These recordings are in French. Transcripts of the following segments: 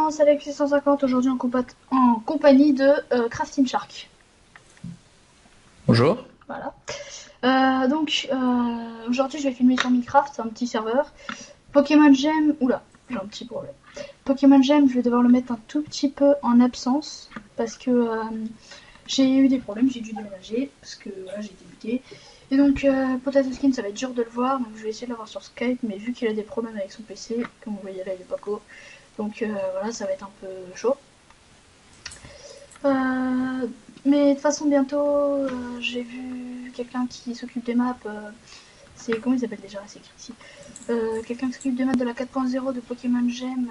gens, c'est Alexis 150 aujourd'hui en compagnie de Crafting Shark. Bonjour. Voilà. Aujourd'hui je vais filmer sur Minecraft, c'est un petit serveur. Pokémon Gem, oula, j'ai un petit problème. Pokémon Gem, je vais devoir le mettre un tout petit peu en absence parce que j'ai eu des problèmes, j'ai dû déménager parce que voilà, j'ai débuté. Et donc Potato Skin, ça va être dur de le voir, donc je vais essayer de l'avoir sur Skype, mais vu qu'il a des problèmes avec son PC, comme vous voyez là, il est pas co. Donc voilà, ça va être un peu chaud. Mais de toute façon, bientôt, j'ai vu quelqu'un qui s'occupe des maps. C'est comment il s'appelle déjà? C'est écrit ici. Quelqu'un qui s'occupe des maps de la 4.0 de Pokémon Gem.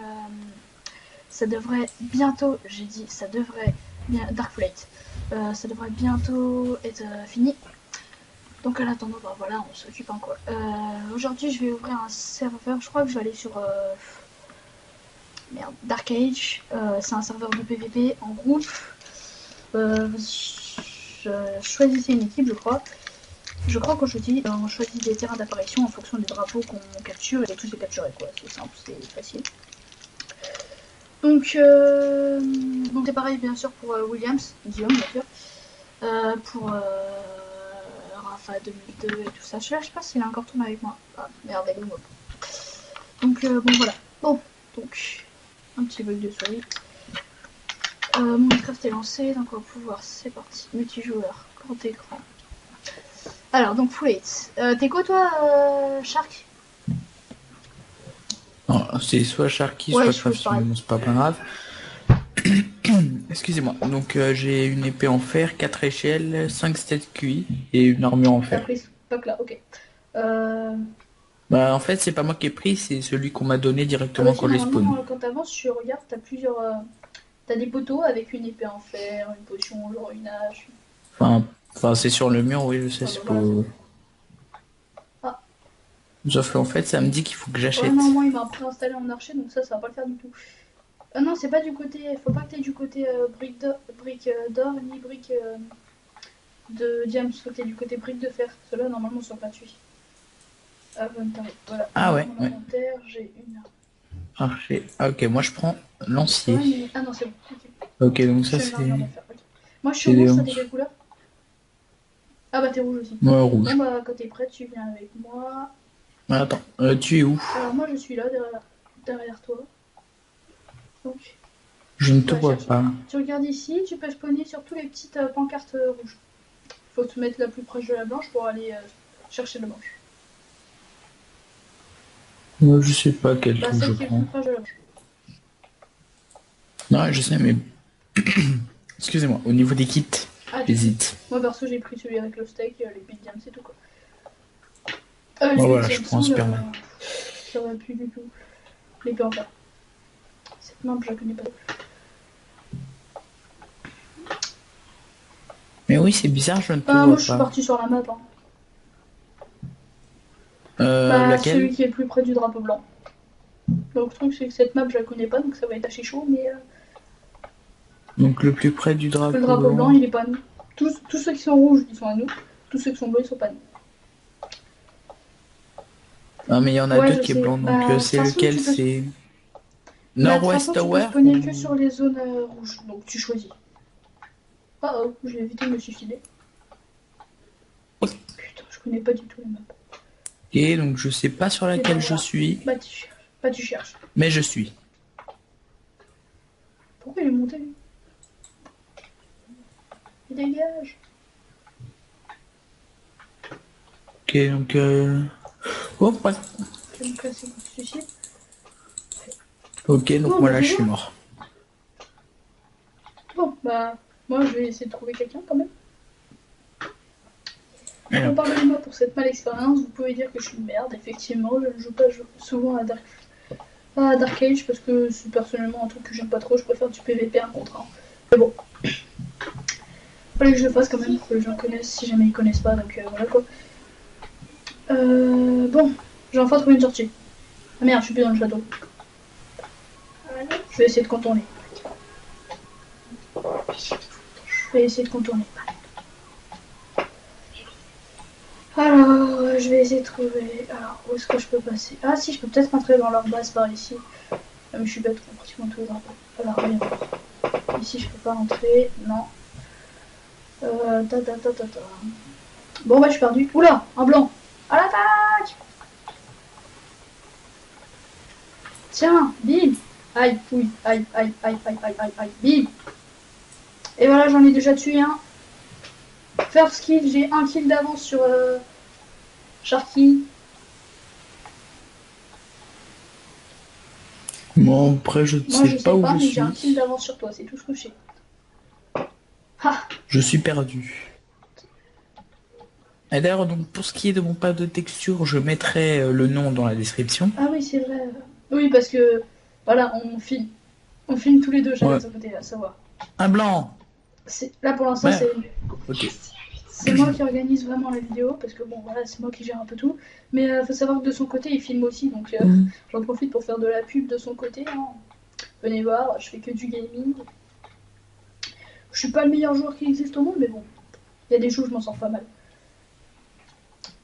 Ça devrait bientôt, j'ai dit, ça devrait bien Darkflate. Ça devrait bientôt être fini. Donc en attendant, bah voilà, on s'occupe en quoi. Aujourd'hui, je vais ouvrir un serveur. Je crois que je vais aller sur merde, Dark Age. C'est un serveur de PvP en groupe. Choisissez une équipe, je crois. Je crois qu'on choisit des terrains d'apparition en fonction des drapeaux qu'on capture et tous les capturer, quoi. C'est simple, c'est facile. Donc c'est pareil, bien sûr, pour Williams, Guillaume, bien sûr. Pour Rafa 2002 et tout ça. Je sais pas s'il a encore tourné avec moi. Ah, merde, elle est où? Donc, bon, voilà. Bon, donc, un petit bug de souris. Mon Minecraft est lancé, donc on va pouvoir, c'est parti, multijoueur, grand écran. Alors, donc Full 8. T'es quoi toi, Shark? C'est soit Sharky, Ouais, soit je suis pareil. Crafting, c'est pas grave. Excusez-moi. Donc j'ai une épée en fer, 4 échelles, 5 steaks cuits et une armure en T'as fer. pris ce pack là, ok. Euh... Bah en fait c'est pas moi qui ai pris, c'est celui qu'on m'a donné Ah bah directement si, quand j'ai spawn. normalement, quand t'avances, tu regardes, t'as plusieurs... T'as des poteaux avec une épée en fer, une potion, genre une hache. Enfin c'est sur le mur, oui je sais, Ah bah c'est voilà, c'est pour... bon. Ah, Sauf qu'en fait ça me dit qu'il faut que ouais, j'achète. normalement, il m'a préinstallé en archer, donc ça va pas le faire du tout. Ah non, c'est pas du côté... Faut pas que t'aies du côté brique d'or, ni brique de diamant, faut que t'aies du côté brique de fer. Cela normalement, sont gratuits. Inventaire, voilà. Ah Dans ouais, mon ouais. inventaire, j'ai une... Archer. Ah ok, moi je prends Ouais, lancier. mais... Ah non, c'est bon. Okay. Ok, donc ça J'ai une armure c'est... de fer. Okay. Moi, je suis C'est des rouge, toi, t'es hanches. quelle couleur? Ah bah, t'es rouge aussi. Moi Bon, rouge. bah, quand t'es prête, tu viens avec moi. Attends, tu es où? Alors, moi, je suis là, derrière toi. Donc, Je ne on te va vois chercher. pas. Tu regardes ici, tu peux spawner sur toutes les petites pancartes rouges. Faut te mettre la plus proche de la blanche pour aller chercher la blanche. Moi je sais pas quel Bah, trou je celle qui est le prends. plus proche de la blanche. Non, je sais, mais excusez-moi, au niveau des kits, Ah, du coup. j'hésite. Moi, perso, j'ai pris celui avec le steak, les big diams, c'est tout quoi. Bon, Les big voilà, je diams prends un sont Superman. ça va plus du tout. Les peux en faire. Cette map, je la connais pas. Mais oui, c'est bizarre, je ne te Bah, moi, vois je suis pas. parti sur la map. Hein. Bah, Laquelle? celui qui est le plus près du drapeau blanc. Donc, le truc, c'est que cette map, je la connais pas, donc ça va être assez chaud, mais Donc le plus près du le drapeau drapeau blanc, blanc. il est pas à nous. Tous ceux qui sont rouges, ils sont à nous. Tous ceux qui sont bleus, ils sont pas à nous. Ah, mais il y en a Ouais, deux je qui est sais. blanc, donc Bah, de toute c'est façon, lequel? tu peux. C'est Bah, de toute Northwest façon, tu peux Tower spawner que ou... sur les zones rouges. Donc, tu choisis. Oh oh, j'ai évité de me suicider. Putain, je connais pas du tout les maps. Ok, donc je sais pas sur Et ben laquelle je voilà. suis, Bah, tu cherches. mais je suis. Pourquoi il est monté lui? Il dégage. Ok, donc... Oh, ouais. Je vais me casser contre ce suicide. Ok, donc Bon, moi bah, là c'est je suis bon. mort. Bon, bah, moi, je vais essayer de trouver quelqu'un quand même. Alors, Bon, pardonnez-moi pour cette male expérience, vous pouvez dire que je suis une merde, effectivement, je ne joue pas souvent à Dark Age parce que c'est personnellement un truc que j'aime pas trop, je préfère du PVP 1 contre 1. Mais bon, fallait que je le fasse quand même pour que les gens connaissent si jamais ils connaissent pas, donc voilà quoi. Bon, j'ai enfin trouvé une sortie. Ah merde, je suis plus dans le château. Je vais essayer de contourner. Je vais essayer de contourner. Alors, je vais essayer de trouver. Alors, où est-ce que je peux passer? Ah, si, je peux peut-être rentrer dans leur base par ici. Ah, mais je suis bête, on a pratiquement tous les drapeaux. Alors, voyons voir. Ici, je peux pas entrer. Non. Ta. Bon, bah, je suis perdu. Oula, un blanc. À l'attaque. Tiens, bim. Aïe, oui, aïe, aïe, aïe, aïe, aïe, aïe, aïe, bim. Et voilà, j'en ai déjà tué un. First kill, j'ai un kill d'avance sur Sharky. Bon, après, je ne Moi, je sais pas sais où pas, je mais j'ai un kill suis. d'avance sur toi, c'est tout ce que je sais. Ah, Je suis perdu. Et d'ailleurs, donc, pour ce qui est de mon pack de texture, je mettrai le nom dans la description. ah oui, c'est vrai. Oui, parce que, voilà, on filme. On filme tous les deux, chacun Ouais. de son côté, à savoir. Un blanc. Là, pour l'instant, Merde. Ok. c'est moi qui organise vraiment la vidéo, parce que bon, voilà, c'est moi qui gère un peu tout. Mais faut savoir que de son côté, il filme aussi, donc j'en profite pour faire de la pub de son côté. Hein. Venez voir, je fais que du gaming. Je suis pas le meilleur joueur qui existe au monde, mais bon, il y a des jeux où je m'en sors pas mal.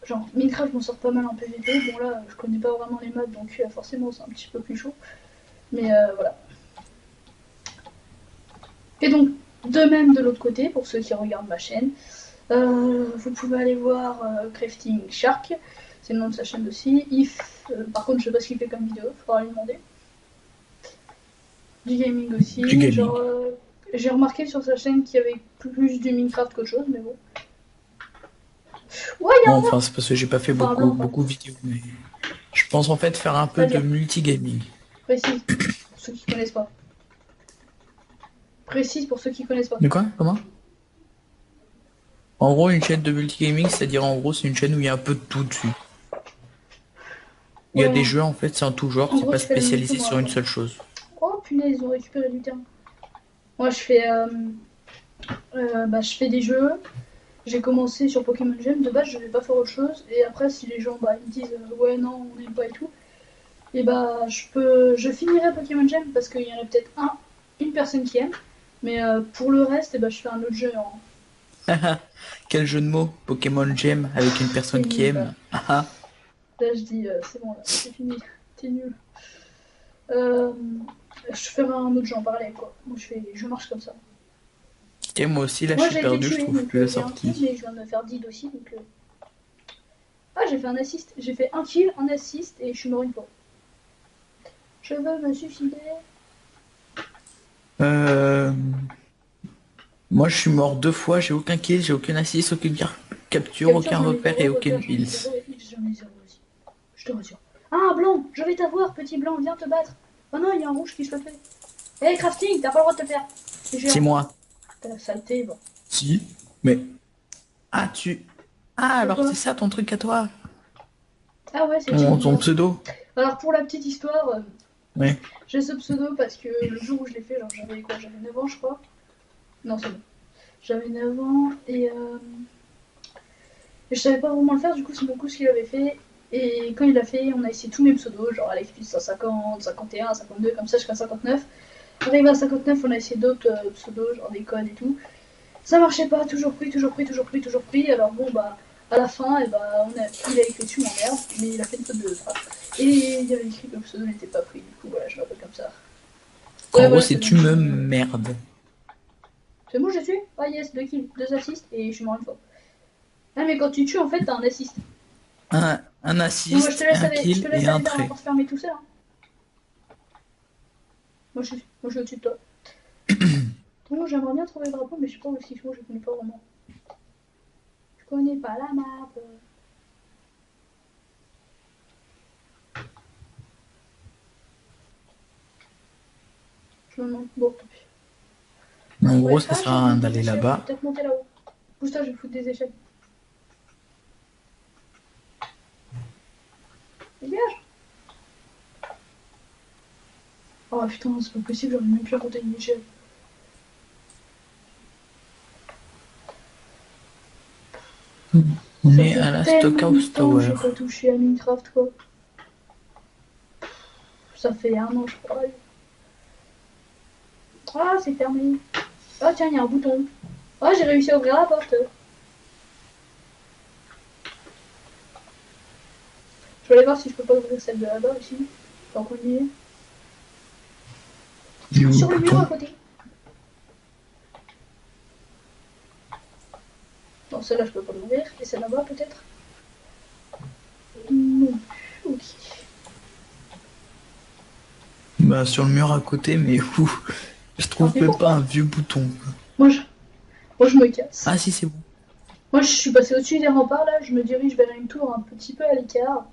Genre, Minecraft, je m'en sors pas mal en PvP. Bon, là, je connais pas vraiment les maps, donc forcément, c'est un petit peu plus chaud. Mais voilà. Et donc, de même de l'autre côté, pour ceux qui regardent ma chaîne, vous pouvez aller voir Crafting Shark, c'est le nom de sa chaîne aussi. Par contre, je sais pas ce qu'il fait comme vidéo, faudra lui demander. Du gaming Du aussi, gaming. genre, j'ai remarqué sur sa chaîne qu'il y avait plus du Minecraft qu'autre chose, mais bon. Ouais, il y a Bon, un enfin, blanc. c'est parce que j'ai pas fait Enfin, un blanc, beaucoup de vidéos, mais je pense en fait faire un peu de c'est-à-dire, multigaming. précise, pour ceux qui connaissent pas. Précise pour ceux qui connaissent pas. De quoi? Comment? En gros, une chaîne de multigaming, c'est-à-dire en gros, c'est une chaîne où il y a un peu de tout dessus. Il y a Ouais, des jeux en fait, c'est en tout genre, en c'est gros, pas tu fais la même que spécialisé moi, sur une quoi. seule chose. Oh punaise, ils ont récupéré du terrain. Moi, je fais des jeux. J'ai commencé sur Pokémon Gem. De base, je vais pas faire autre chose. Et après, si les gens ils me disent ouais, non, on n'aime pas et tout, et bah, je finirai Pokémon Gem parce qu'il y en a peut-être une personne qui aime. Mais pour le reste, et bah, je fais un autre jeu. Quel jeu de mots? Pokémon Gem avec une T'es personne qui nul là. aime. Ah ah. Là, je dis c'est bon, là, c'est fini. T'es nul. Euh, je ferai un autre jeu en parallèle, quoi. Moi, je marche comme ça. Et moi aussi, là, je Moi, suis j'ai été perdu, je tué, trouve donc plus la j'ai un kill, mais sortie. je viens de me faire 10 aussi, donc. Ah, j'ai fait un assist. J'ai fait un kill, un assist, et je suis mort une fois. Je veux me suicider. Euh... Moi, je suis mort 2 fois, j'ai aucun kill, j'ai aucun assist, aucune capture, Capture, aucun j'en ai repère et zéro, repère, aucune j'en ai heals. zéro, et j'en ai zéro aussi. Je te rassure. Ah, blanc, je vais t'avoir, petit blanc, viens te battre. Oh non, il y a un rouge qui se le fait. Hé, crafting, t'as pas le droit de te faire. C'est C'est géant. moi. T'as la saleté, bon. Si. Mais. Ah, Ah, De alors quoi? c'est ça ton truc à toi. Ah ouais, c'est Ton Challenger. pseudo. Alors, pour la petite histoire, Ouais. j'ai ce pseudo parce que le jour où je l'ai fait, genre j'avais quoi? J'avais 9 ans, je crois. Non, c'est bon. J'avais 9 ans et je savais pas vraiment le faire, du coup, c'est mon cousin qui l'avait fait. Et quand il l'a fait, on a essayé tous mes pseudos, genre Alex 150, 51, 52, comme ça jusqu'à 59. Arrivé à 59, on a essayé d'autres pseudos, genre des codes et tout. Ça marchait pas, toujours pris, toujours pris, toujours pris, toujours pris. Alors bon, bah, à la fin, il a écrit dessus mon merde, mais il a fait une faute de frappe. Et il y avait écrit que le pseudo n'était pas pris, du coup, voilà, je m'appelle comme ça. En Ouais, gros, voilà, je te c'est donne tu mon me nom. merde. C'est bon, j'ai tué? Ah yes, 2 kills, 2 assists, et je suis mort une fois. Ah, mais quand tu tues, en fait, t'as un assist. Un Non, moi, assist, un je te kill laisse et aller un vers la trait. porte fermée tout seul. Hein. Moi, je suis au-dessus de toi. Bon, j'aimerais bien trouver le drapeau, mais je sais pas où est-ce qu'il faut, je connais pas vraiment. Je connais pas la map. Je me demande. Bon, tant pis. En gros, Ouais, ça ah, sert j'ai à envie rien de des d'aller échelles, je vais là-bas. peut-être monter là-haut. Pousse ça, je vais foutre des échelles. Dégage. Oh putain, c'est pas possible, j'aurais même plus à monter une échelle. On Ça est fait à la tellement Stockhouse longtemps que Tower. j'ai pas touché à Minecraft, quoi. Ça fait un an, je crois. Ah, c'est fermé. Oh, tiens, il y a un bouton. Oh, j'ai réussi à ouvrir la porte. Je vais aller voir si je peux pas ouvrir celle de là-bas aussi. Tant qu'on y est. Il est où, Sur le le mur à bouton? côté. Non, celle-là, je peux pas l'ouvrir. Et celle là-bas, peut-être. Non. Ok. Bah, sur le mur à côté, mais où? Je Tant trouve pis même pour pas un toi. vieux bouton. Moi, je, moi, je me casse. Ah si, c'est bon. Moi, je suis passé au-dessus des remparts, là. Je me dirige vers une tour un petit peu à l'écart.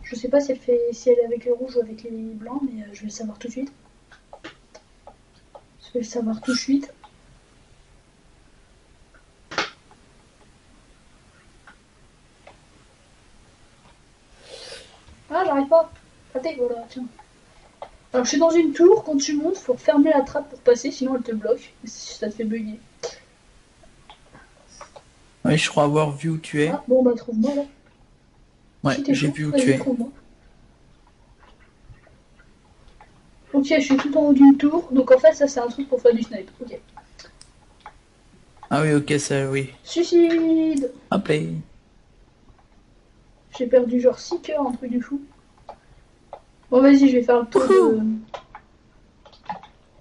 Je sais pas si si elle est avec les rouges ou avec les blancs, mais je vais le savoir tout de suite. Je vais le savoir tout de suite. Ah, j'arrive pas. Attends, voilà, tiens. Alors, je suis dans une tour. Quand tu montes, faut fermer la trappe pour passer, sinon elle te bloque. Ça te fait bugger. Ouais, je crois avoir vu où tu es. Ah, bon, bah, trouve-moi là. Ouais, Si t'es j'ai chaud, vu où tu vas-y, es. trouve-moi. Ok, je suis tout en haut d'une tour. Donc, en fait, ça, c'est un truc pour faire du snipe. Ok. Ah oui, ok, ça, oui. Suicide. Hop là. J'ai perdu genre 6 cœurs, un truc du fou. Bon, vas-y, je vais faire le tour de. Wouhou.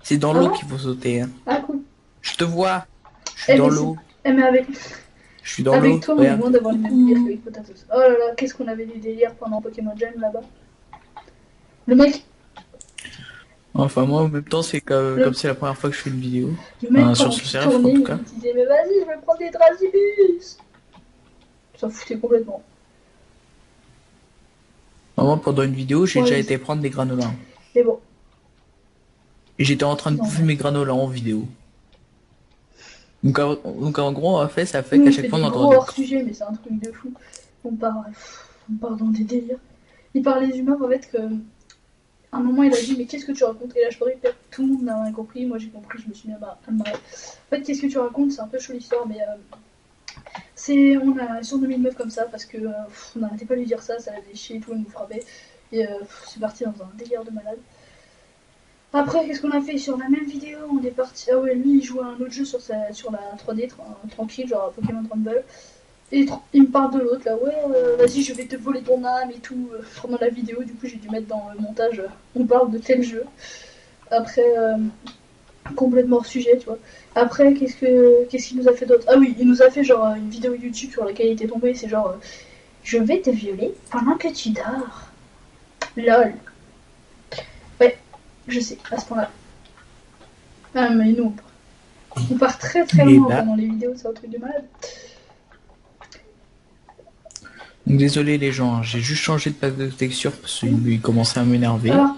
C'est dans Ah l'eau bon? qu'il faut sauter, hein. Ah, cool. Je te vois. Je suis Eh, dans mais c'est. l'eau. Eh, mais Je suis dans avec l'eau. toi, on est Regarde. loin d'avoir le même délire Coucou. qu'avec Potatos. Oh là là, qu'est-ce qu'on avait du délire pendant Pokémon Jam là-bas. Le mec, Enfin, moi, en même temps, c'est comme le, c'est la première fois que je fais une vidéo. le mec Enfin, sur pendant ce qu'il CRF, en tournait, tout il cas. me disait mais vas-y, je vais prendre des Drasibus. Ça foutait complètement. Moi, pendant une vidéo, j'ai Bon, déjà allez. été prendre des granolas. Mais bon, Et j'étais en train de non, bouffer mes granolas en vidéo. Donc en gros, en fait, ça fait nous qu'à on chaque fait fois, on des entend gros des... hors-sujets, mais c'est un truc de fou. On part dans des délires. Il parlait des humeurs en fait que. À un moment, il a dit mais qu'est-ce que tu racontes? Et là, je parlais que tout le monde n'a rien compris. Moi, j'ai compris, je me suis mis à me marrer. En fait, qu'est-ce que tu racontes? C'est un peu chaud l'histoire, mais on a surnommé une meuf comme ça parce que on n'arrêtait pas de lui dire ça, ça la faisait chier et tout, elle nous frappait. Et c'est parti dans un délire de malade. Après, qu'est-ce qu'on a fait sur la même vidéo? On est parti. Ah ouais, lui il jouait à un autre jeu sur la 3D, tranquille, genre Pokémon Rumble. Et il me parle de l'autre là, ouais, vas-y, je vais te voler ton âme et tout pendant la vidéo. Du coup, j'ai dû mettre dans le montage, on parle de tel jeu. Après, complètement hors sujet, tu vois. Après, qu'est-ce qu'il nous a fait d'autre? Ah oui, il nous a fait genre une vidéo YouTube sur laquelle il était tombé, c'est genre je vais te violer pendant que tu dors. Lol. Ouais, je sais, à ce point-là. Ah, mais nous, on part très très Et loin là, pendant les vidéos, c'est un truc de malade. donc désolé les gens, hein, j'ai juste changé de pack de texture parce qu'il commençait à m'énerver. Alors,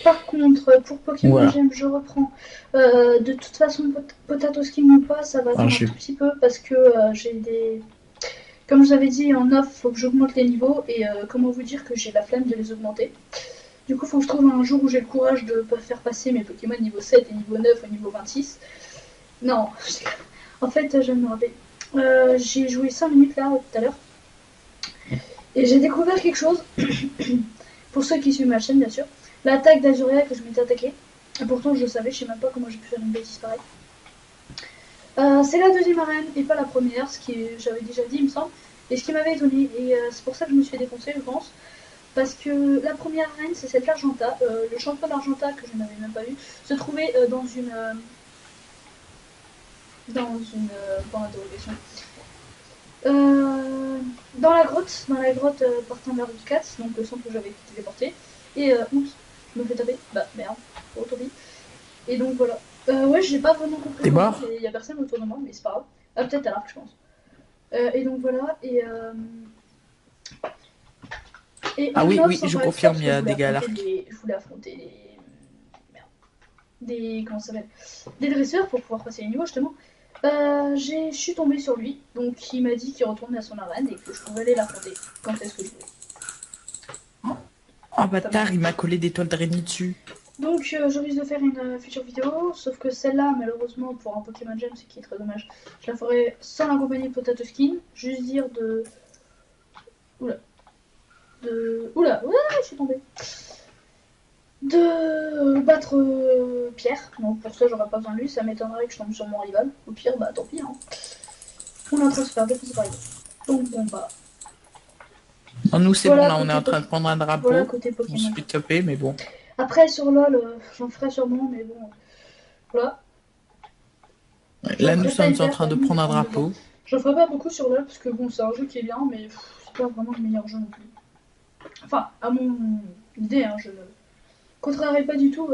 par contre, pour Pokémon Voilà. Gem, je reprends. De toute façon, Potato Skin ou pas, ça va Alors, attendre un tout petit peu parce que j'ai des. Comme je vous avais dit en off, faut que j'augmente les niveaux et comment vous dire que j'ai la flemme de les augmenter. Du coup, faut que je trouve un jour où j'ai le courage de faire passer mes Pokémon niveau 7 et niveau 9 au niveau 26. Non, en fait, je me rappelle. J'ai joué 5 minutes là tout à l'heure et j'ai découvert quelque chose. Pour ceux qui suivent ma chaîne, bien sûr. L'attaque d'Azuria que je m'étais attaquée. Et pourtant, je le savais, je sais même pas comment j'ai pu faire une bêtise pareille. C'est la deuxième arène et pas la première, ce qui j'avais déjà dit, il me semble. Et ce qui m'avait étonné, et c'est pour ça que je me suis fait défoncer, je pense. Parce que la première arène, c'est celle d'Argenta. Le champion d'Argenta, que je n'avais même pas vu, se trouvait dans une. Point d'interrogation. Dans la grotte partant vers le 4, donc le centre où j'avais été téléporté. Et oups, je me fais taper. Bah merde, oh tant pis. Et donc voilà. Ouais, j'ai pas vraiment compris t'es comment, mort? mais il y a personne autour de moi, mais c'est pas grave. Ah, peut-être à l'arc, je pense. Et donc voilà, et Ah oui, on-off oui, sans je parler de ça, confirme, parce il y que a des gars à l'arc. je voulais affronter merde, comment ça s'appelle? Des dresseurs pour pouvoir passer les niveaux, justement. Je suis tombée sur lui, donc il m'a dit qu'il retournait à son arène et que je pouvais aller l'affronter quand est-ce que je voulais. Oh Ça m'a- bâtard, il m'a collé des toiles d'araignée dessus. Donc je risque de faire une future vidéo, sauf que celle-là, malheureusement, pour un Pokémon Gem, ce qui est très dommage, je la ferai sans la compagnie de Potato Skin, juste dire de... Oula. Oula, ouais, je suis tombée. De battre Pierre, donc pour ça j'aurais pas besoin de lui, ça m'étonnerait que je tombe sur mon rival. Au pire, bah tant pis, hein. On est en train de se faire défoncer par les autres. Donc bon bah, Oh, nous c'est bon, voilà là on est côté, en train de prendre un voilà drapeau. côté On se Pokémon. fait taper, mais bon. Après, sur LoL, j'en ferai sûrement, mais bon, voilà. J'en Là, nous ferai pas sommes en hyper train quand de même, mais prendre un quand même dedans. drapeau. J'en ferai pas beaucoup sur LoL, parce que bon, c'est un jeu qui est bien, mais c'est pas vraiment le meilleur jeu non plus. Enfin, à mon idée, hein, je ne contrarierai pas du tout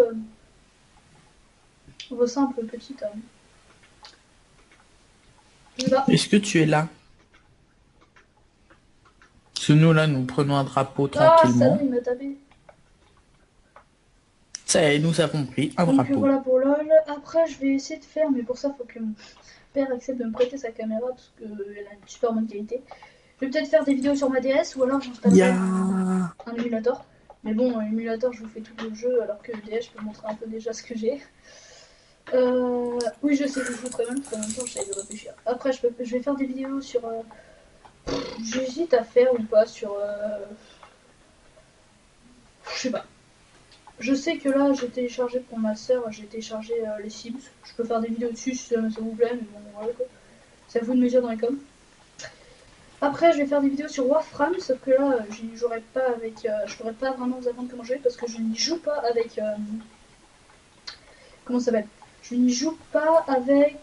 vos simples petites. Je sais pas. Est-ce que tu es là? Parce que nous, là, nous prenons un drapeau Ah, salaud, tranquillement. il m'a tapé. Ça y est, nous avons pris un Donc drapeau. voilà pour LoL. Après, je vais essayer de faire, mais pour ça, faut que mon père accepte de me prêter sa caméra parce qu'elle a une super bonne qualité. Je vais peut-être faire des vidéos sur ma DS ou alors Ya. j'installerai un émulateur. Mais bon, un émulateur, je vous fais tout le jeu alors que le DS, je peux montrer un peu déjà ce que j'ai. Oui, je sais, je joue très bien parce qu'en même temps, j'essaie de réfléchir. Après, je vais faire des vidéos sur. J'hésite à faire ou pas sur. Je sais pas. Je sais que là, j'ai téléchargé pour ma soeur, j'ai téléchargé les Sims. Je peux faire des vidéos dessus si ça vous plaît, mais bon, voilà quoi. C'est à vous de me dire dans les coms. Après, je vais faire des vidéos sur Warframe, sauf que là, j'y jouerai pas avec. Je pourrais pas vraiment vous apprendre comment jouer parce que je n'y joue pas avec. Comment ça s'appelle? Je n'y joue pas avec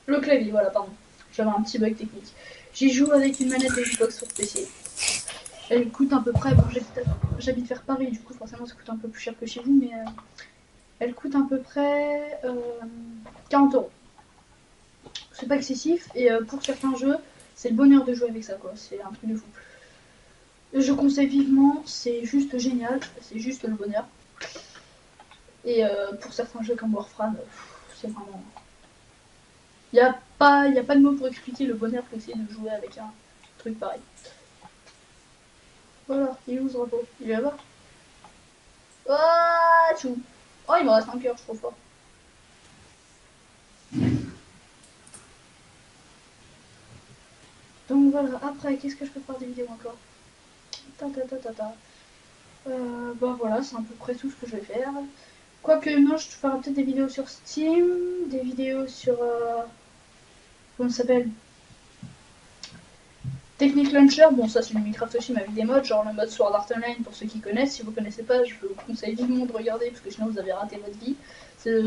le clavier, voilà, pardon. J'avais un petit bug technique. J'y joue avec une manette de Xbox sur PC. Elle coûte à peu près. Bon, j'habite vers Paris, du coup, forcément, ça coûte un peu plus cher que chez vous, mais elle coûte à peu près 40 €. C'est pas excessif, et pour certains jeux, c'est le bonheur de jouer avec ça, quoi. C'est un truc de fou. Je conseille vivement, c'est juste génial, c'est juste le bonheur. Et pour certains jeux comme Warframe, c'est vraiment. Y a pas de mots pour expliquer le bonheur que c'est de jouer avec un truc pareil. Voilà, il est où ce drapeau? Il est là-bas. Ah, tchou. Oh, il me reste un cœur, je suis trop fort. Donc voilà, après, qu'est-ce que je peux faire des vidéos encore? Ta ta ta ta ta. Bah voilà, c'est à peu près tout ce que je vais faire. Quoique, non, je ferai peut-être des vidéos sur Steam, des vidéos sur. Comment ça s'appelle? Technic Launcher, bon, ça c'est du Minecraft aussi, mais avec des modes, genre le mode Sword Art Online pour ceux qui connaissent. Si vous connaissez pas, je vous conseille vivement de regarder parce que sinon vous avez raté votre vie. C'est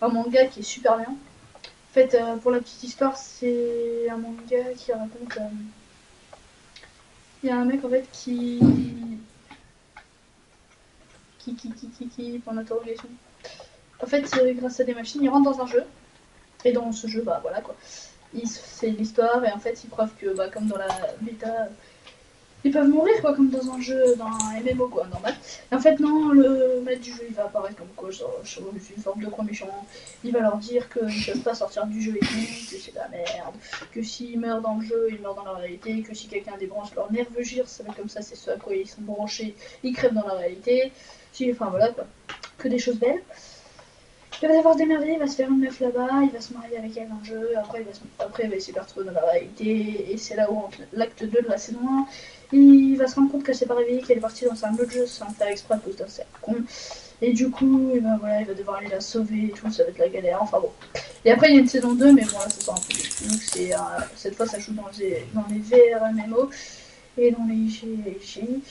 un manga qui est super bien. En fait, pour la petite histoire, c'est un manga qui raconte. Il y a un mec en fait qui point d'interrogation. En fait, grâce à des machines, il rentre dans un jeu. Et dans ce jeu, bah voilà quoi. C'est l'histoire et en fait, ils prouvent que, bah, comme dans la bêta, ils peuvent mourir quoi, comme dans un jeu, dans un MMO quoi, normal. Et en fait, non, le maître du jeu il va apparaître comme quoi, sur une forme de gros méchant. Il va leur dire qu'ils peuvent pas sortir du jeu et tout, que c'est de la merde, que s'ils meurent dans le jeu, ils meurent dans la réalité, que si quelqu'un débranche leur nerveux gire, ça va comme ça, c'est ce à quoi ils sont branchés, ils crèvent dans la réalité. Si, enfin voilà quoi, que des choses belles. Il va devoir se démerder, il va se faire une meuf là-bas, il va se marier avec elle dans le jeu, après il va essayer de la retrouver dans la réalité, et c'est là où, entre l'acte 2 de la saison 1, il va se rendre compte qu'elle s'est pas réveillée, qu'elle est partie dans un autre jeu sans faire exprès à cause d'un cercle con, et du coup, et ben voilà, il va devoir aller la sauver et tout, ça va être la galère, enfin bon. Et après il y a une saison 2, mais bon là ça sort un peu du tout, cette fois ça joue dans les VRMMO et dans les IGI.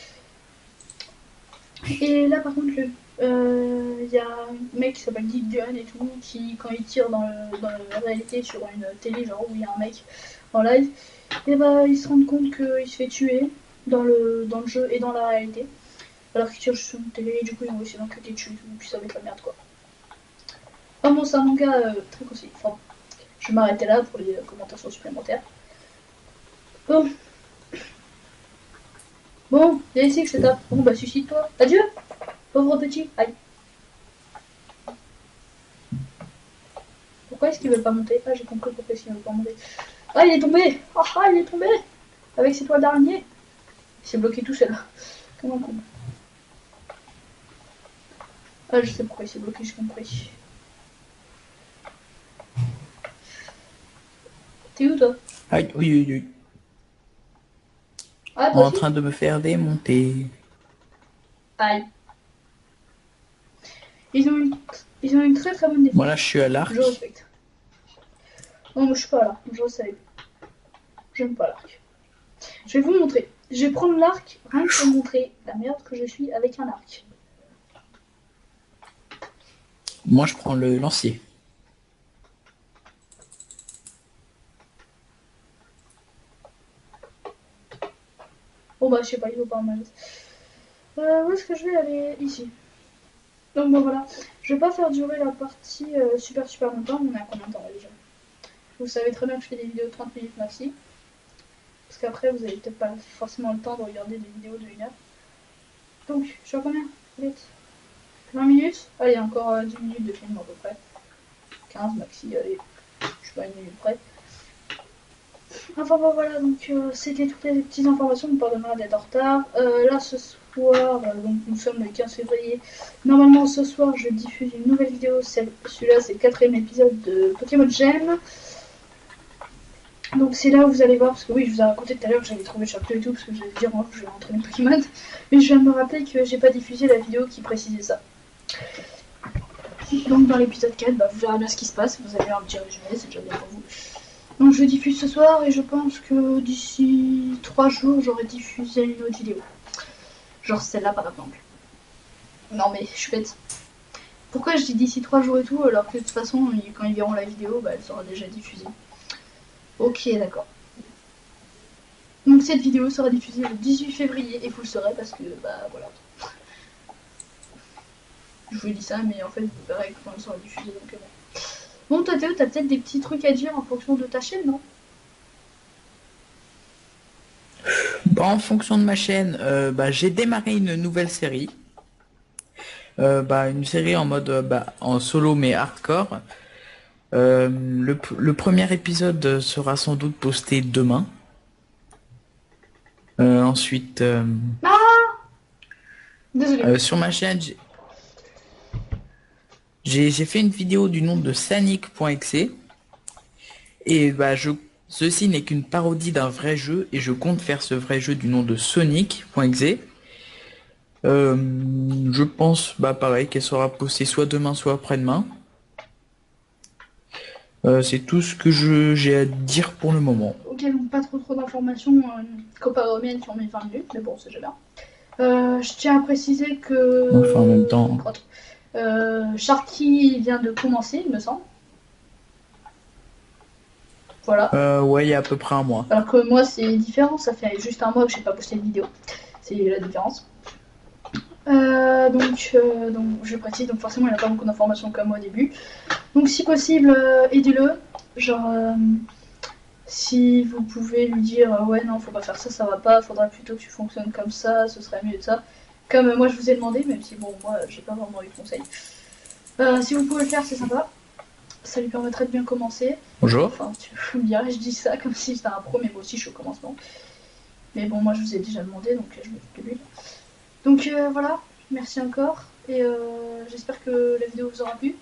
Et là, par contre, il y a un mec qui s'appelle Geek Gun et tout, qui, quand il tire dans la réalité sur une télé, genre où il y a un mec en live, et bah, il se rend compte qu'il se fait tuer dans le jeu et dans la réalité. Alors qu'il tire sur une télé, et du coup, ils vont essayer d'enquêter dessus, et puis ça va être la merde, quoi. Enfin bon, c'est un manga très conseillé. Enfin, je vais m'arrêter là pour les commentations supplémentaires. Bon, bon, il y a ici que je te tape. Bon, bah, suicide-toi. Adieu, pauvre petit. Aïe. Pourquoi est-ce qu'il veut pas monter? Ah, j'ai compris pourquoi est-ce qu'il veut pas monter. Ah, il est tombé! Ah, il est tombé! Avec ses toiles d'araignée. Il s'est bloqué tout seul. Comme un con. Ah, je sais pourquoi il s'est bloqué, j'ai compris. T'es où, toi? Aïe, oui, oui, oui. Ah, toi En aussi? train de me faire démonter. Aïe. Ils ont une très très bonne Moi là, défense. je suis à Je l'arc. respecte. Non, moi je suis pas là. Je le savais. J'aime pas l'arc. Je vais vous montrer. Je vais prendre l'arc rien que pour montrer la merde que je suis avec un arc. Moi, je prends le lancier. Bon bah je sais pas, il vaut pas mal. Où est-ce que je vais aller? Ici. Donc bon voilà, je vais pas faire durer la partie super longtemps, on est à combien de temps là déjà? Vous savez très bien que je fais des vidéos de 30 minutes maxi. Parce qu'après vous avez peut-être pas forcément le temps de regarder des vidéos de 1 heure. Donc je suis à combien? Vite. 20 minutes? Allez, encore 10 minutes de film à peu près. 15 maxi, allez. Je suis pas à 1 minute près. Enfin bon voilà, donc c'était toutes les petites informations, me pardonnera d'être en retard. Là ce soir, donc nous sommes le 15 février. Normalement ce soir je diffuse une nouvelle vidéo, celui-là c'est le 4ème épisode de Pokémon Gem. Donc c'est là où vous allez voir, parce que oui je vous ai raconté tout à l'heure que j'avais trouvé le chapeau et tout, parce que j'allais dire moi que je vais entraîner Pokémon. Mais je viens de me rappeler que j'ai pas diffusé la vidéo qui précisait ça. Donc dans l'épisode 4, bah, vous verrez bien ce qui se passe, vous allez un petit résumé, c'est déjà bien pour vous. Donc je diffuse ce soir et je pense que d'ici 3 jours j'aurai diffusé une autre vidéo. Genre celle-là par exemple. Non mais je suis bête. Pourquoi je dis d'ici 3 jours et tout alors que de toute façon quand ils verront la vidéo bah, elle sera déjà diffusée. Ok d'accord. Donc cette vidéo sera diffusée le 18 février et vous le saurez parce que bah voilà. Je vous dis ça mais en fait vous verrez quand elle sera diffusée donc bon. Bon toi Théo t'as peut-être des petits trucs à dire en fonction de ta chaîne non? Bon, en fonction de ma chaîne, j'ai démarré une nouvelle série. Une série en mode en solo mais hardcore. Le premier épisode sera sans doute posté demain. Ensuite, Désolé. sur ma chaîne, j'ai fait une vidéo du nom de Sanic.exe. Et ceci n'est qu'une parodie d'un vrai jeu et je compte faire ce vrai jeu du nom de Sonic.exe. Je pense pareil qu'elle sera postée soit demain soit après-demain. C'est tout ce que j'ai à dire pour le moment. Ok, donc pas trop d'informations comparé aux miennes qui ont mis 20 minutes, mais bon, c'est déjà bien. Je tiens à préciser que Enfin, en même temps. Sharky vient de commencer, il me semble. Voilà. Ouais, il y a à peu près un mois. Alors que moi, c'est différent, ça fait juste un mois que j'ai pas posté de vidéo. C'est la différence. Donc je précise, donc forcément il n'a pas beaucoup d'informations comme moi au début. Donc si possible, aidez-le. Genre, si vous pouvez lui dire ouais non faut pas faire ça, ça va pas, faudrait plutôt que tu fonctionnes comme ça, ce serait mieux de ça. Comme moi je vous ai demandé, même si bon moi j'ai pas vraiment eu de conseils. Si vous pouvez le faire c'est sympa, ça lui permettrait de bien commencer. Bonjour. Enfin tu me dirais je dis ça comme si c'était un pro mais moi aussi je suis au commencement. Mais bon moi je vous ai déjà demandé donc je m'occupe de lui. Donc voilà, merci encore et j'espère que la vidéo vous aura plu.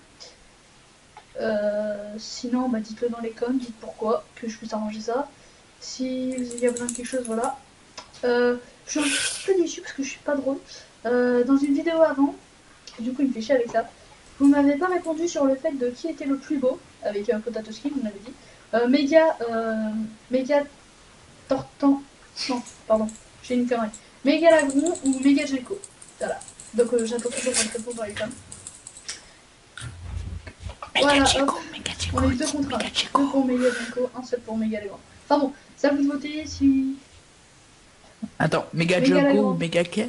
Sinon, dites-le dans les coms, dites pourquoi, que je puisse arranger ça. Si vous avez besoin de quelque chose, voilà. Je suis un petit peu déçue parce que je suis pas drôle. Dans une vidéo avant, du coup il me fait chier avec ça, vous m'avez pas répondu sur le fait de qui était le plus beau, avec Potato Skin, vous m'avez dit. Méga Tortan. Non, pardon, j'ai une connerie. Méga Lagron ou Méga Gelco. Voilà. Donc j'attends toujours votre réponse dans les coms. Voilà, hop. On a eu 2 contrats. 2 pour Méga Genko, un seul pour Méga Legrand. Enfin bon, ça vous de voter si. Attends, Méga Méga Joko Lagrange. ou Méga qui?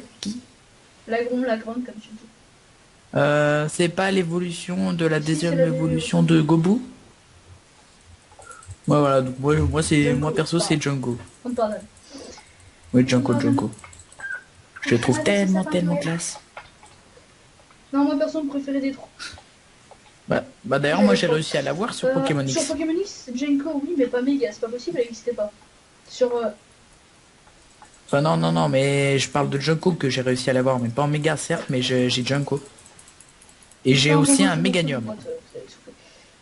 Lagrange, comme tu dis. C'est pas l'évolution de la Si, c'est deuxième la évolution de Gobu? Ouais, voilà, donc Junko, moi perso c'est Django. On te pardonne. Oui, Django. Je le trouve Ah, merci, ça tellement fait classe. Non, moi perso, me préférait des 3. D'ailleurs, moi j'ai réussi à l'avoir sur Pokémon Sur X. Pokémon X, Genko, oui, mais pas Méga, c'est pas possible, elle n'existait pas. Sur. Enfin, non, mais je parle de Junko que j'ai réussi à l'avoir, mais pas en méga certes, mais j'ai Junko. Et j'ai aussi un Méganium.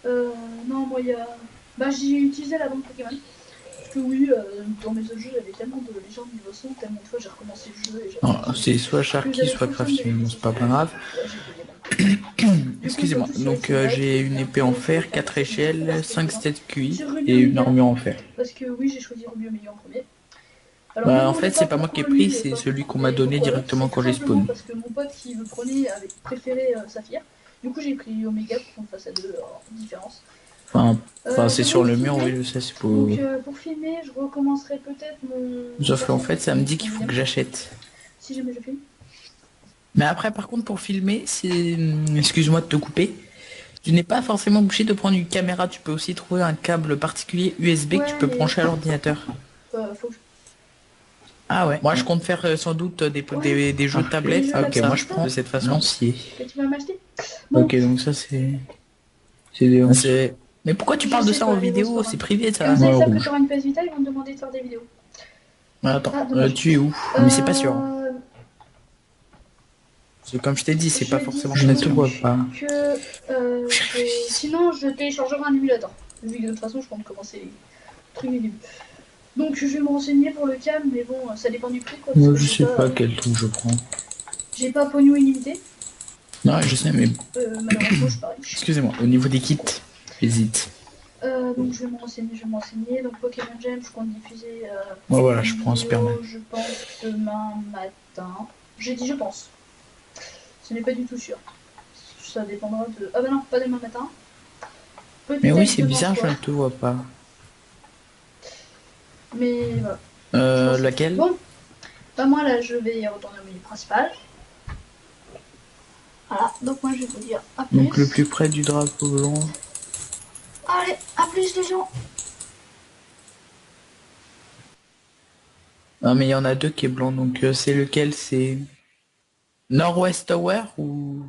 Non, moi il y a. J'ai utilisé la banque Pokémon. Parce que oui, dans mes autres jeux, j'avais tellement de légendes niveau 100, tellement de fois j'ai recommencé le jeu et j'avais. C'est soit Sharky, soit Crafty, mais bon, c'est pas grave. Excusez-moi. Donc j'ai une épée en fer, 4 échelles, 5 stats QI et une armure en fer. Parce que oui, j'ai choisi Rubio Meilleur en premier. Alors, En fait, c'est pas moi qui ai pris, c'est celui qu'on m'a donné directement quand j'ai spawn. Parce que mon pote qui me prenait avait préféré Saphir. Du coup, j'ai pris Omega pour qu'on fasse à deux différence. Enfin, c'est J'aime sur bien le mur, filmer. oui, je sais, c'est Donc, pour... pour filmer, je recommencerai peut-être mon Sauf qu'en version fait, ça me professionnelle dit sur qu'il mon faut que William. j'achète. Si jamais je filme. Mais après, par contre, pour filmer, c'est... Excuse-moi de te couper. Tu n'es pas forcément obligé de prendre une caméra. Tu peux aussi trouver un câble particulier USB que tu Ouais, peux mais brancher à l'ordinateur. faut que Ah ouais. Moi, je compte faire sans doute Ouais, des jeux les tablettes jeux comme tablettes, ça. c'est Moi, je ça prends de cette façon. que tu vas m'acheter. Ok, Bon, donc ça, c'est... C'est des hanches. Mais pourquoi tu je parles de sais, je ça dois en aller au vidéo? sport. C'est privé, Comme ça. ça, ils Moi, savent que tu rouge. auras une PS Vita, ils vont te demander de faire des vidéos. Attends, Ah, dommage. tu es où? Mais c'est pas sûr. Euh, Parce que comme je t'ai dit, c'est pas je forcément disais je ne te donc vois pas. que sinon je téléchargerai un émulateur. Vu que de toute façon je compte commencer les trucs du début. Donc je vais me renseigner pour le cam, mais bon, ça dépend du prix quoi, parce Moi, que je sais pas quel truc je prends. j'ai pas pognon illimité. Non, je sais, mais Malheureusement, je suis pas riche. excusez-moi, au niveau des kits, j'hésite. Donc je vais me renseigner. Donc Pokémon Gem, je compte diffuser Moi, voilà, je une prends un Superman. vidéo, je pense, demain matin. J'ai dit je pense. Ce n'est pas du tout sûr. Ça dépendra de... Ah bah non, pas demain matin. Mais oui, Peut-être c'est demain bizarre, je ne soir. te vois pas. Mais voilà, je pense. Laquelle? Bon, bah moi là, je vais retourner au menu principal. Voilà, donc moi je vais vous dire à Donc le plus. plus près du drapeau blanc. Allez, à plus les gens. Non, mais il y en a deux qui est blanc, donc c'est lequel? C'est Northwest Tower ou...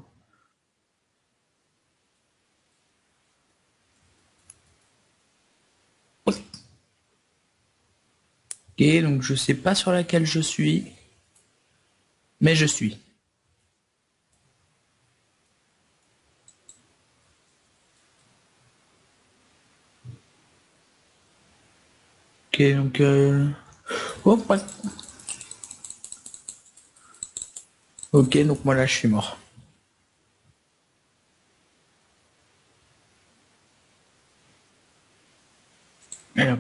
Ok, donc je sais pas sur laquelle je suis, mais je suis. Ok, donc... Oh, ouais. Ok, donc moi là je suis mort. Et hop.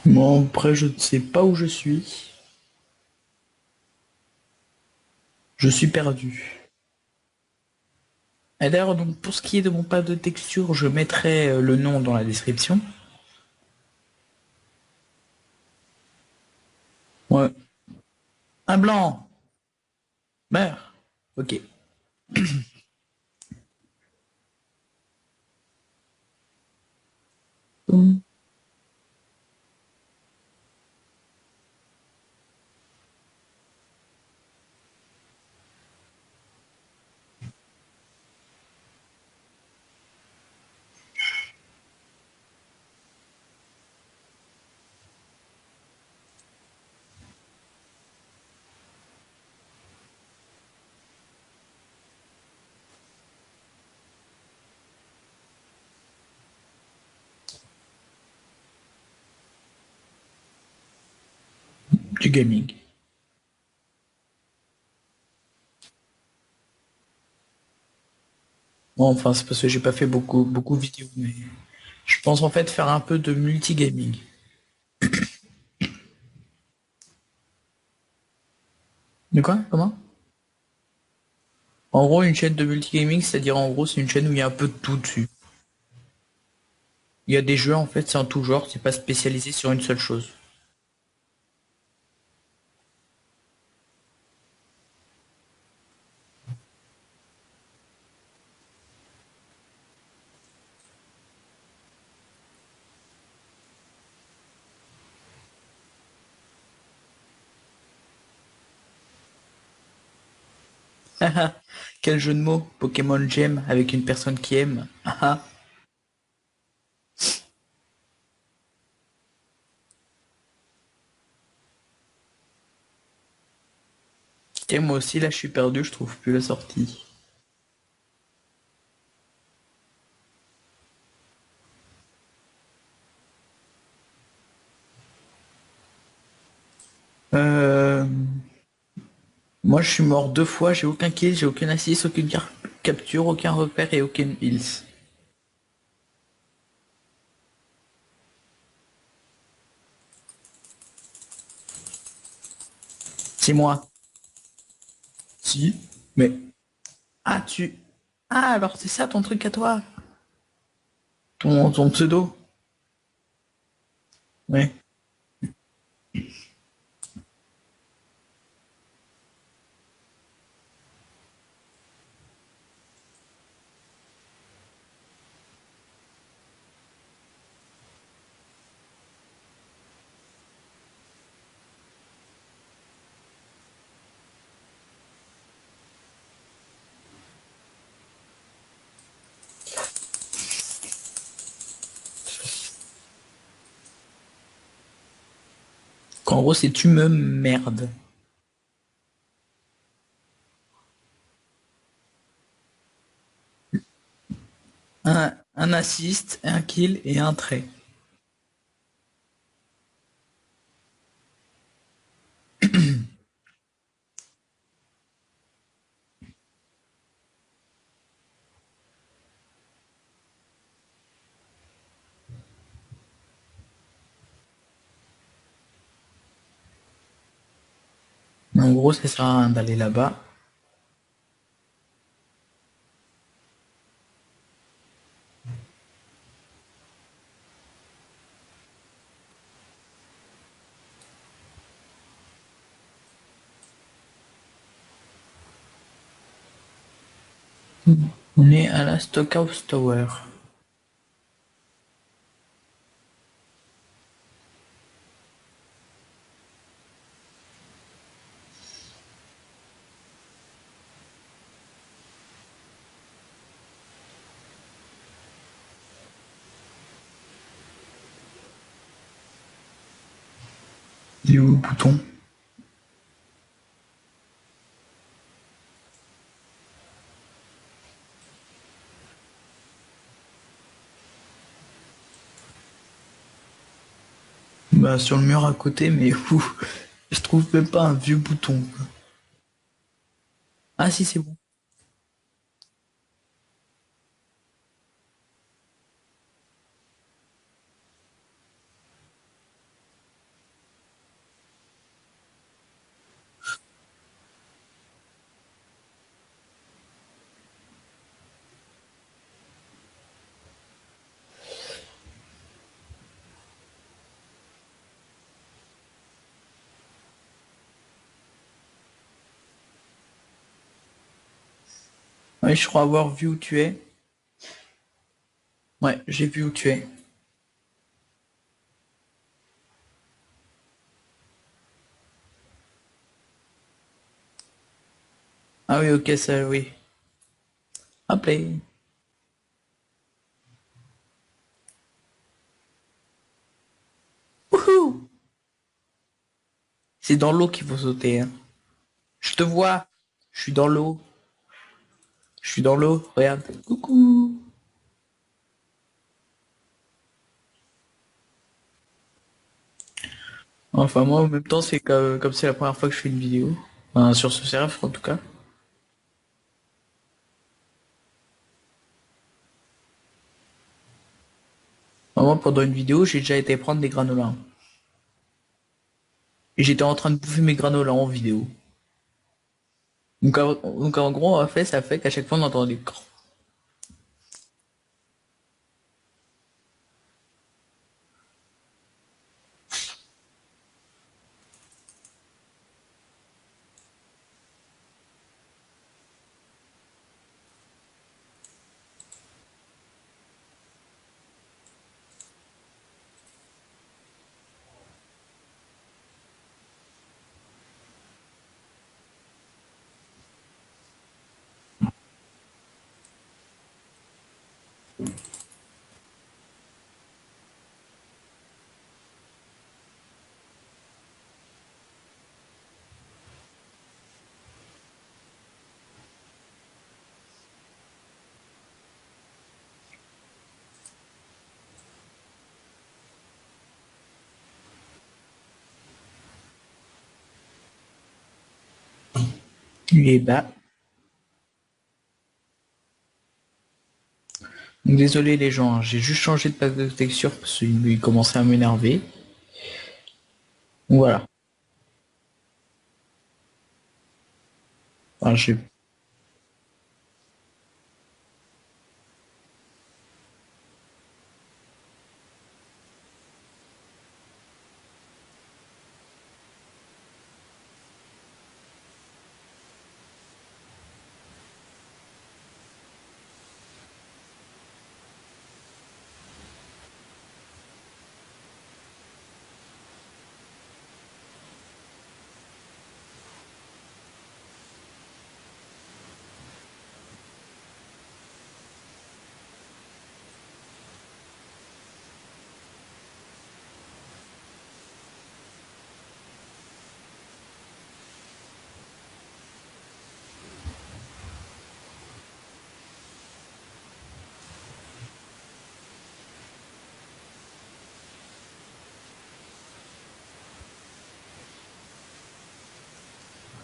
Bon, après je ne sais pas où je suis. Je suis perdu. Et d'ailleurs, donc pour ce qui est de mon pack de texture, je mettrai le nom dans la description. Ouais. Un blanc. Meurs. Ok. Boum. Du gaming. Bon, enfin, c'est parce que j'ai pas fait beaucoup de vidéos, mais je pense en fait faire un peu de multigaming. De quoi? Comment? En gros, une chaîne de multigaming, c'est-à-dire en gros, c'est une chaîne où il y a un peu de tout dessus. Il y a des jeux, en fait, c'est en tout genre, c'est pas spécialisé sur une seule chose. Quel jeu de mots. Pokémon Gem avec une personne qui aime. Ah ah. Et moi aussi, là, je suis perdu, je trouve plus la sortie. Euh... Moi, je suis mort 2 fois, j'ai aucun kill, j'ai aucune assist, aucune capture, aucun repère et aucune heals. C'est moi. Si. Mais... Ah, tu... Ah, alors c'est ça ton truc à toi. Ton pseudo. Ouais. En gros, c'est tu me merdes. Un assist, un kill et un trait. En gros, ça sert à rien d'aller là-bas. On est à la Stockhouse Tower. Il est où le bouton? Bah, sur le mur à côté, mais où? Je trouve même pas un vieux bouton. Ah si, c'est bon. Ouais, je crois avoir vu où tu es. Ouais, j'ai vu où tu es. Ah oui, ok, ça, oui. Appelé. Wouhou! C'est dans l'eau qu'il faut sauter, hein. Je te vois. Je suis dans l'eau. Je suis dans l'eau. Regarde. Coucou. Enfin, moi, en même temps, c'est comme c'est la première fois que je fais une vidéo. Enfin, sur ce serveur, en tout cas. Moi, pendant une vidéo, j'ai déjà été prendre des granolas. Et j'étais en train de bouffer mes granolas en vidéo. Donc en gros, en fait, ça fait qu'à chaque fois, on entend des crrr. Et bah, désolé les gens, hein, j'ai juste changé de pack de texture parce qu'il commençait à m'énerver. Voilà. Enfin,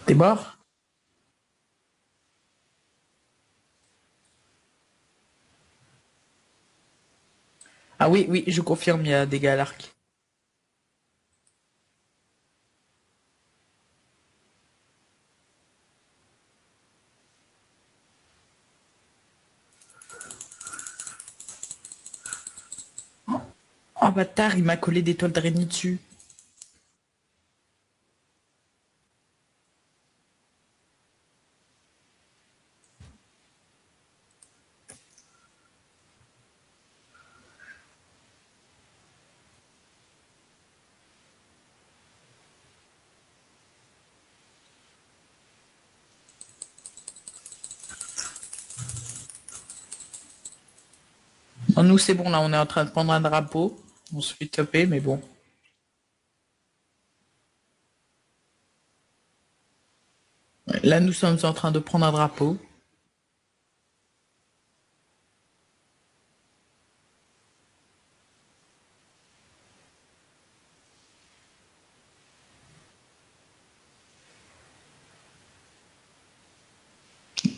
t'es mort? Ah oui, oui, je confirme, il y a des gars à l'arc. Oh bâtard, il m'a collé des toiles d'araignée dessus. Oh, nous c'est bon là, on est en train de prendre un drapeau. On se fait taper, mais bon. Là nous sommes en train de prendre un drapeau.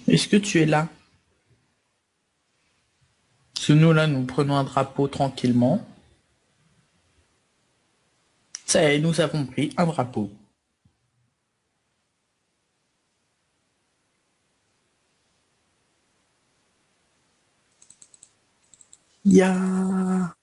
Est-ce que tu es là? Parce que nous là, nous prenons un drapeau tranquillement. Ça y est, nous avons pris un drapeau. Ya.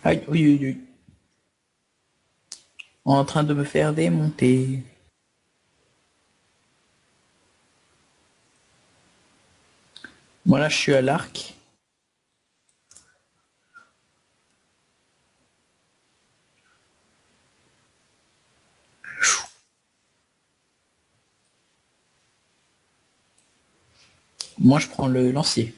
Aïe, oui, oui, oui. En train de me faire démonter. Moi là, je suis à l'arc. Moi, je prends le lancier.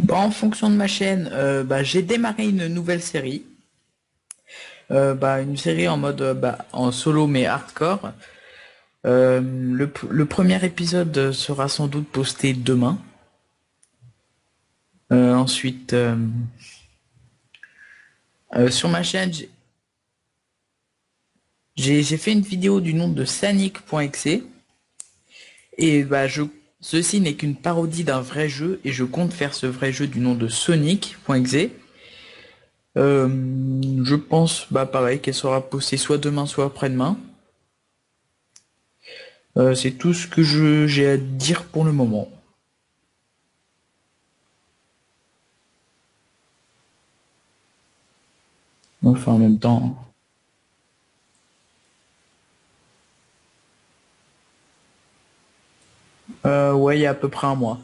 Bon, en fonction de ma chaîne, j'ai démarré une nouvelle série. Une série en mode en solo mais hardcore. Le premier épisode sera sans doute posté demain. Ensuite, sur ma chaîne, j'ai fait une vidéo du nom de Sanic.exe et ceci n'est qu'une parodie d'un vrai jeu et je compte faire ce vrai jeu du nom de Sonic.exe. Je pense, pareil, qu'elle sera postée soit demain, soit après-demain. C'est tout ce que j'ai à dire pour le moment. Enfin, en même temps. Ouais, il y a à peu près un mois.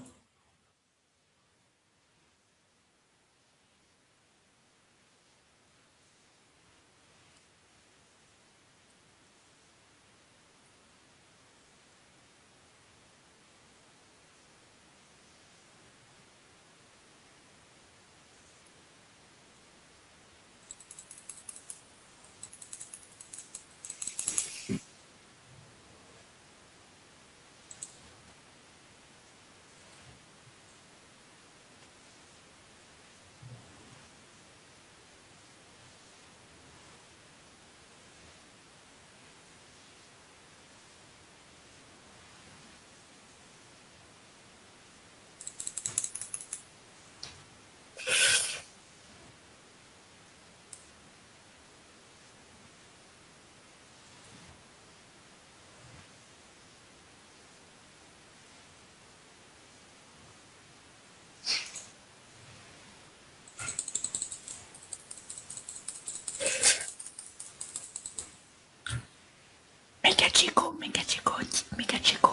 Mega Chico, Mega Chico, Mega Chico.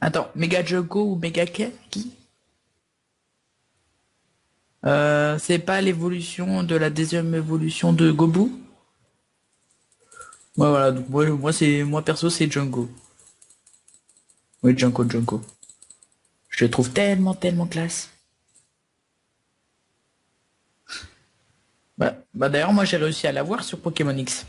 Attends, Mega Joko ou Mega qui? C'est pas l'évolution de la deuxième évolution de Gobu? Ouais, voilà, donc moi perso c'est Junko. Oui, Junko. Je le trouve tellement, tellement classe. D'ailleurs, moi j'ai réussi à l'avoir sur Pokémon X.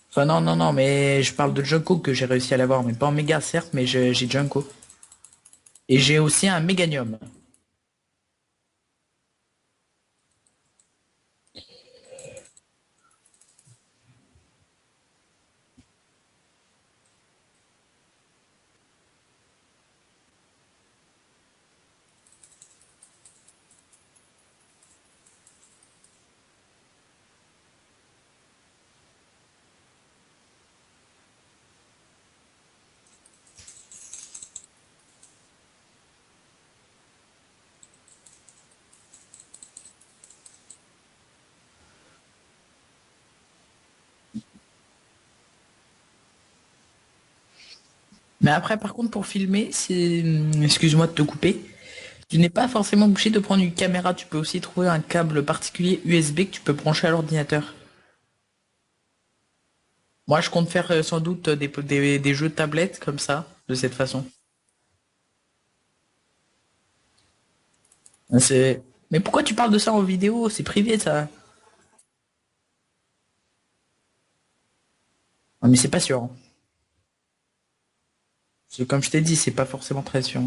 Enfin, non, non, non, mais je parle de Junko que j'ai réussi à l'avoir, mais pas en méga, certes, mais j'ai Junko. Et j'ai aussi un Méganium. Mais après, par contre, pour filmer, c'est... Excuse-moi de te couper. Tu n'es pas forcément obligé de prendre une caméra. Tu peux aussi trouver un câble particulier USB que tu peux brancher à l'ordinateur. Moi, je compte faire sans doute des jeux tablettes comme ça, de cette façon. C'est... Mais pourquoi tu parles de ça en vidéo? C'est privé, ça. Ah, mais c'est pas sûr. Comme je t'ai dit, c'est pas forcément très sûr.